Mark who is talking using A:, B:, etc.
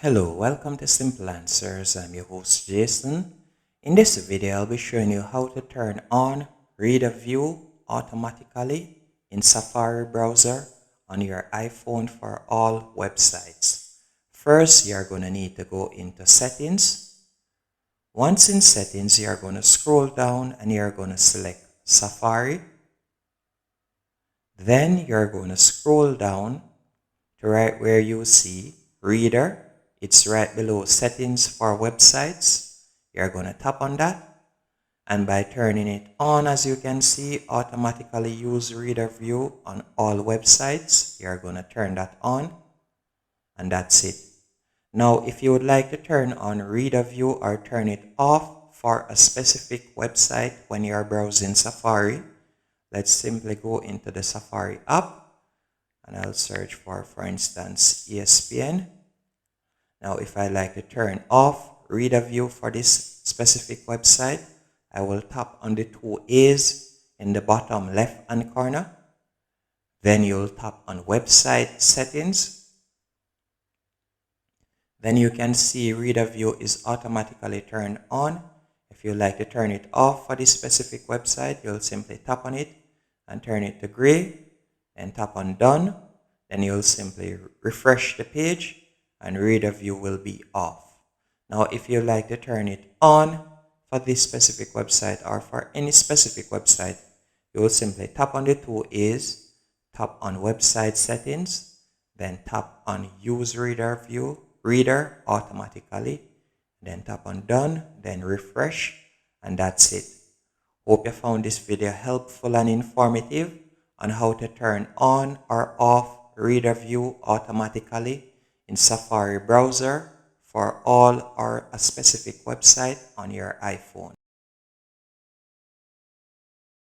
A: Hello, welcome to Simple Answers. I'm your host Jason. In this video, I'll be showing you how to turn on Reader View automatically in Safari browser on your iPhone for all websites. First, you're going to need to go into Settings. Once in Settings, you're going to scroll down and you're going to select Safari. Then you're going to scroll down to right where you see Reader. It's right below Settings for Websites. You're going to tap on that. And by turning it on, as you can see, automatically use Reader View on all websites. You're going to turn that on. And that's it. Now, if you would like to turn on Reader View or turn it off for a specific website when you're browsing Safari, let's simply go into the Safari app. And I'll search for instance, ESPN. Now, if I like to turn off Reader View for this specific website, I will tap on the two A's in the bottom left-hand corner. Then you'll tap on Website Settings. Then you can see Reader View is automatically turned on. If you like to turn it off for this specific website, you'll simply tap on it and turn it to gray and tap on Done. Then you'll simply refresh the page and Reader View will be off. Now, if you like to turn it on for this specific website or for any specific website, you will simply tap on the two A's, tap on Website Settings, then tap on Use Reader View, Reader automatically, then tap on Done, then refresh, and that's it. Hope you found this video helpful and informative on how to turn on or off Reader View automatically in Safari browser for all or a specific website on your iPhone.